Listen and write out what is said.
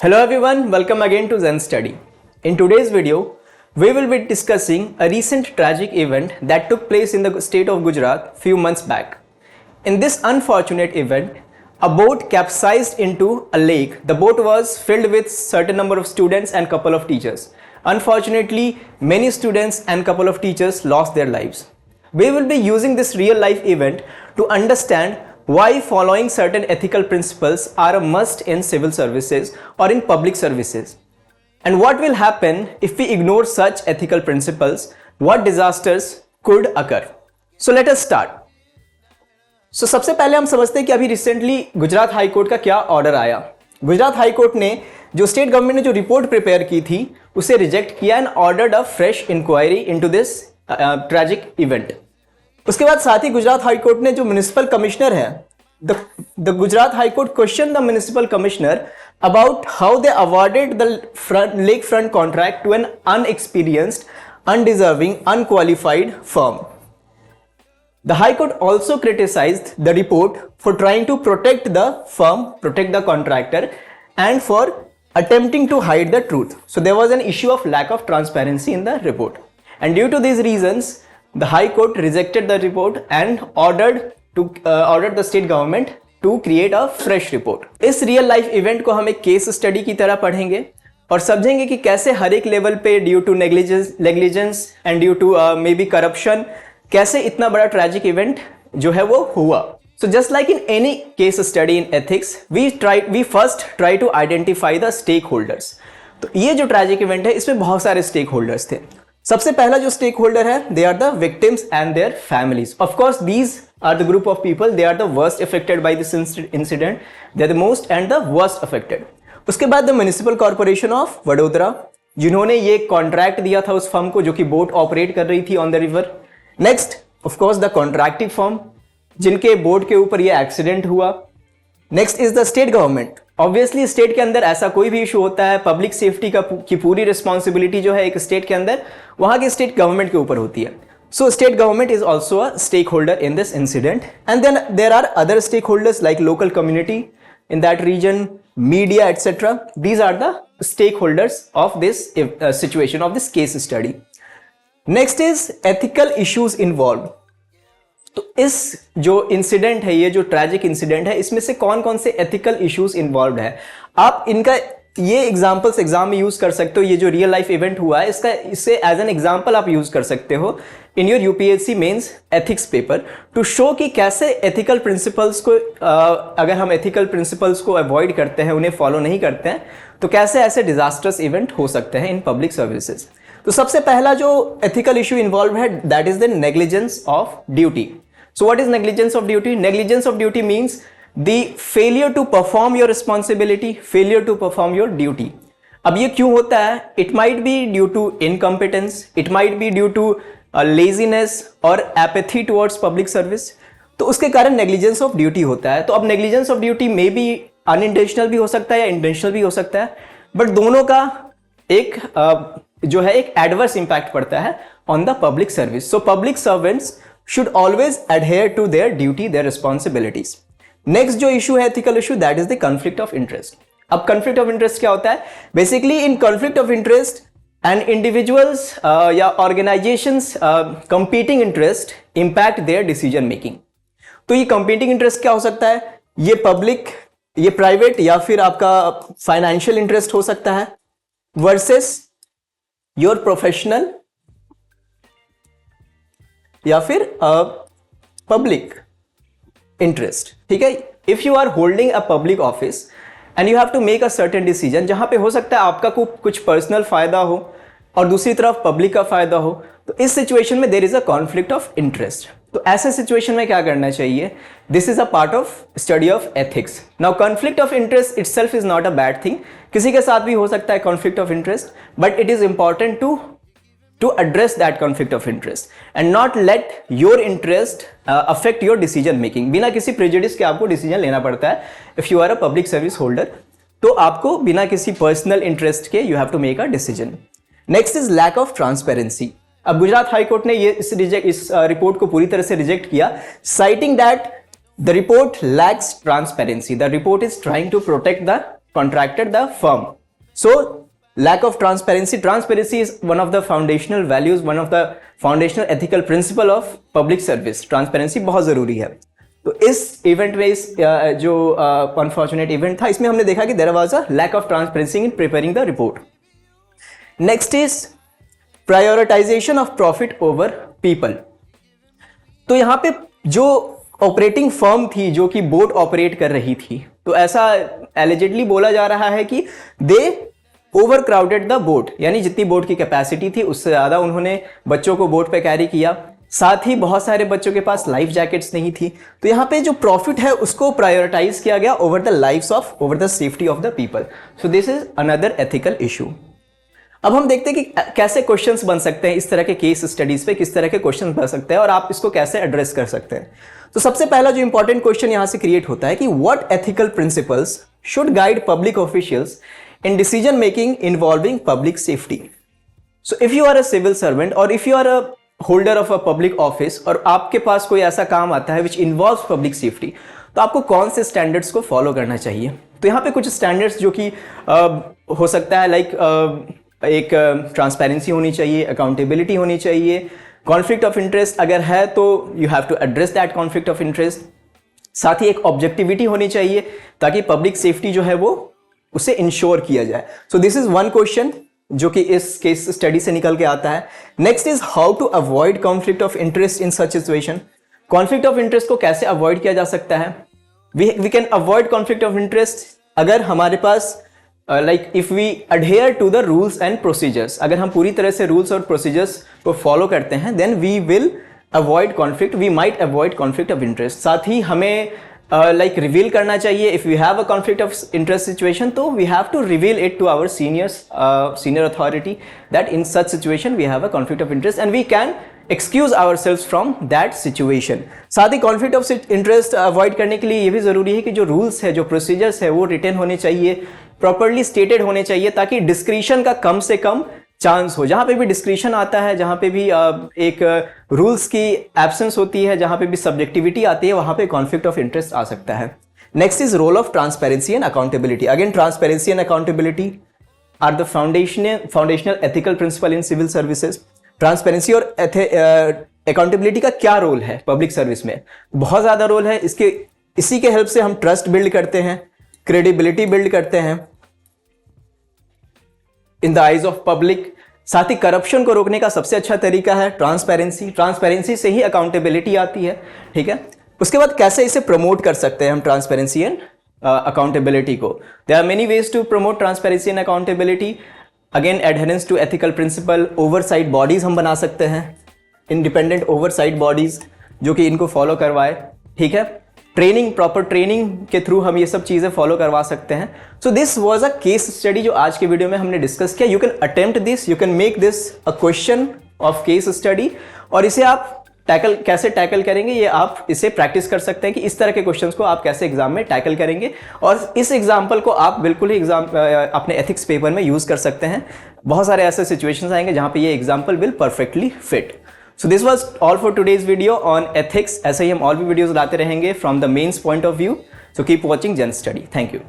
Hello everyone, welcome again to Zen Study. In today's video, we will be discussing a recent tragic event that took place in the state of Gujarat few months back. In this unfortunate event, a boat capsized into a lake. The boat was filled with certain number of students and couple of teachers. Unfortunately, many students and couple of teachers lost their lives. We will be using this real life event to understand why following certain ethical principles are a must in civil services or in public services. And what will happen if we ignore such ethical principles, what disasters could occur. So let us start. So सबसे पहले हम समझते हैं कि अभी recently Gujarat high court का क्या order आया. गुजरात हाई कोर्ट ने जो स्टेट गवर्नमेंट ने जो रिपोर्ट प्रिपेयर की थी उसे रिजेक्ट किया and ordered a fresh inquiry into this tragic event. उसके बाद साथ ही गुजरात हाई कोर्ट ने जो म्युनिसिपल कमिश्नर है the Gujarat high court question the municipal commissioner about how they awarded the lake front contract to an inexperienced, undeserving, unqualified firm. The High Court also criticized the report for trying to protect the firm, protect the contractor, and for attempting to hide the truth. So there was an issue of lack of transparency in the report. And due to these reasons, the High Court rejected the report and ordered the state government to create a fresh report. इस real life event को हम एक case study की तरह पढ़ेंगे और समझेंगे कि कैसे हर एक लेवल पे due to negligence and due to maybe corruption कैसे इतना बड़ा ट्रैजिक इवेंट जो है वो हुआ. So just like in any case study in ethics we first try to identify the stakeholders. तो ये जो ट्रैजिक इवेंट है इसमें बहुत सारे स्टेक होल्डर्स थे. सबसे पहला जो स्टेक होल्डर है they are the victims and their families. Of course these are the group of people, they are the worst affected by this incident, they are the most and the worst affected. उसके बाद the municipal corporation of Vadodara जिन्होंने ये contract दिया था उस firm को जो कि बोट ऑपरेट कर रही थी on the river. Next of course the contracting firm जिनके बोर्ड के ऊपर ये एक्सीडेंट हुआ. Next is the state government. Obviously state के अंदर ऐसा कोई भी इशू होता है, पब्लिक सेफ्टी की पूरी रिस्पॉन्सिबिलिटी जो है एक स्टेट के अंदर वहां के स्टेट गवर्नमेंट के ऊपर होती है. So state government is also a stake holder in this incident. And then there are other stake holders like local community in that region, media, etc. These are the stakeholders of this situation, of this case study. Next is ethical issues involve. तो इस जो incident है, ये जो tragic incident है, इसमें से कौन कौन से एथिकल इश्यूज इन्वॉल्व है आप इनका ये एग्जांपल्स एग्जाम में यूज कर सकते हो. ये जो रियल लाइफ इवेंट हुआ है इससे एज एन एग्जांपल आप यूज कर सकते हो in your UPSC mains ethics paper to show कि कैसे एथिकल प्रिंसिपल्स को अगर हम एथिकल प्रिंसिपल्स को अवॉइड करते हैं, उन्हें फॉलो नहीं करते हैं, तो कैसे ऐसे डिजास्टर्स इवेंट हो सकते हैं इन पब्लिक सर्विसेज. तो सबसे पहला जो एथिकल इशू इन्वॉल्व है that is the negligence of duty. So what is negligence of duty? Negligence of duty means the failure to perform your responsibility, failure to perform your duty. अब ये क्यों होता है? It might be due to incompetence, it might be due to laziness और apathy towards public service. तो उसके कारण negligence of duty होता है. तो अब negligence of duty may be unintentional भी हो सकता है या इंटेंशनल भी हो सकता है, बट दोनों का एक जो है एक एडवर्स इंपैक्ट पड़ता है on the public service. So public servants should always adhere to their duty, their responsibilities. Next जो इशू है ethical issue that is the conflict of interest. अब कॉन्फ्लिक्ट ऑफ इंटरेस्ट क्या होता है? Basically in conflict of interest and individuals या organisations competing interest impact their decision making. तो ये competing interest क्या हो सकता है? ये पब्लिक, ये प्राइवेट या फिर आपका फाइनेंशियल इंटरेस्ट हो सकता है वर्सेस योर प्रोफेशनल या फिर पब्लिक इंटरेस्ट. ठीक है, if you are holding a public office and you have to make a certain decision जहां पे हो सकता है आपका कुछ पर्सनल फायदा हो और दूसरी तरफ पब्लिक का फायदा हो, तो इस सिचुएशन में there is a conflict of interest. तो ऐसे सिचुएशन में क्या करना चाहिए? This is a part of study of ethics. Now conflict of interest itself is not a bad thing. किसी के साथ भी हो सकता है conflict of interest, but it is important to address that conflict of interest and not let your interest affect your decision making. बिना किसी prejudice के आपको डिसीजन लेना पड़ता है. if you are a public service holder, तो आपको बिना किसी पर्सनल इंटरेस्ट के you have to make a decision. next is lack of transparency. अब गुजरात हाई कोर्ट ने ये इस रिपोर्ट को पूरी तरह से रिजेक्ट किया, citing that the report lacks transparency. The report is trying to protect the contracted the firm. So lack of transparency. Transparency is one of the foundational values, one of the foundational ethical principle of public service. Transparency बहुत जरूरी है. तो इस event में इस जो unfortunate event था, इसमें हमने देखा कि there was a lack of transparency in preparing the report. Next is prioritization of profit over people. तो यहां पे जो ऑपरेटिंग फर्म थी, जो कि बोट ऑपरेट कर रही थी, तो ऐसा एलिजिडली बोला जा रहा है कि दे ओवर क्राउडेड द बोट, यानी जितनी बोट की कैपेसिटी थी उससे ज्यादा उन्होंने बच्चों को बोट पे कैरी किया. साथ ही बहुत सारे बच्चों के पास लाइफ जैकेट्स नहीं थी. तो यहाँ पे जो प्रॉफिट है उसको प्रायोरिटाइज किया गया over the lifes of, over the safety of the people. So this is another ethical issue. अब हम देखते हैं कि कैसे क्वेश्चंस बन सकते हैं इस तरह के केस स्टडीज पे, किस तरह के क्वेश्चंस बन सकते हैं और आप इसको कैसे एड्रेस कर सकते हैं. तो सबसे पहला जो इंपॉर्टेंट क्वेश्चन यहां से क्रिएट होता है कि what ethical principles should guide public officials in decision making involving public safety. So if you are a civil servant or if you are a holder of a public office और आपके पास कोई ऐसा काम आता है which involves public safety, तो आपको कौन से स्टैंडर्ड्स को फॉलो करना चाहिए. तो यहाँ पे कुछ स्टैंडर्ड्स जो कि हो सकता है लाइक एक ट्रांसपेरेंसी होनी चाहिए, अकाउंटेबिलिटी होनी चाहिए, कॉन्फ्लिक्ट ऑफ इंटरेस्ट अगर है तो you have to address that conflict of interest. साथ ही एक ऑब्जेक्टिविटी होनी चाहिए ताकि पब्लिक सेफ्टी जो है वो उसे इंश्योर किया जाए. सो दिस इज वन क्वेश्चन जो कि इस केस स्टडी से निकल के आता है. Next is how to avoid conflict of interest in such situation. Conflict of interest को कैसे अवॉइड किया जा सकता है. We can avoid conflict of interest अगर हमारे पास like if we adhere to the rules and procedures. अगर हम पूरी तरह से रूल्स और प्रोसीजर्स को फॉलो करते हैं then we will avoid conflict, we might avoid conflict of interest. साथ ही हमें लाइक रिवील करना चाहिए if we have a conflict of interest situation, तो we have to reveal it to our senior authority that in such situation we have a conflict of interest and we can excuse ourselves from that situation. साथ ही conflict of interest avoid करने के लिए ये भी जरूरी है कि जो रूल्स है, जो प्रोसीजर्स है वो रिटन होने चाहिए, प्रॉपरली स्टेटेड होने चाहिए ताकि डिस्क्रिशन का कम से कम चांस हो. जहां पे भी डिस्क्रिशन आता है, जहां पे भी एक रूल्स की एब्सेंस होती है, जहां पे भी सब्जेक्टिविटी आती है, वहां पे कॉन्फ्लिक्ट ऑफ इंटरेस्ट आ सकता है. Next is role of transparency and accountability. Again transparency and accountability are the foundational ethical principle in civil services. Transparency और अकाउंटेबिलिटी का क्या रोल है पब्लिक सर्विस में? बहुत ज्यादा रोल है. इसी के हेल्प से हम ट्रस्ट बिल्ड करते हैं, क्रेडिबिलिटी बिल्ड करते हैं in the eyes of public. साथ ही करप्शन को रोकने का सबसे अच्छा तरीका है ट्रांसपेरेंसी. ट्रांसपेरेंसी से ही अकाउंटेबिलिटी आती है. ठीक है, उसके बाद कैसे इसे प्रमोट कर सकते हैं हम ट्रांसपेरेंसी एंड अकाउंटेबिलिटी को? There are many ways to promote transparency and accountability. Again adherence to ethical principle, oversight bodies हम बना सकते हैं, इंडिपेंडेंट ओवरसाइट बॉडीज जो कि इनको फॉलो करवाए. ठीक है, ट्रेनिंग, प्रॉपर ट्रेनिंग के थ्रू हम ये सब चीजें फॉलो करवा सकते हैं. So this was a case study जो आज के वीडियो में हमने डिस्कस किया. You can attempt this, you can make this a question of case study और इसे आप कैसे टैकल करेंगे ये आप इसे प्रैक्टिस कर सकते हैं कि इस तरह के क्वेश्चंस को आप कैसे एग्जाम में टैकल करेंगे. और इस एग्जाम्पल को आप बिल्कुल ही एग्जाम अपने एथिक्स पेपर में यूज कर सकते हैं. बहुत सारे ऐसे सिचुएशंस आएंगे जहां पे ये example will perfectly fit. So this was all for today's video on ethics. ऐसे ही हम और भी वीडियोस लाते रहेंगे from the mains point of view. So keep watching Gen Study. Thank you.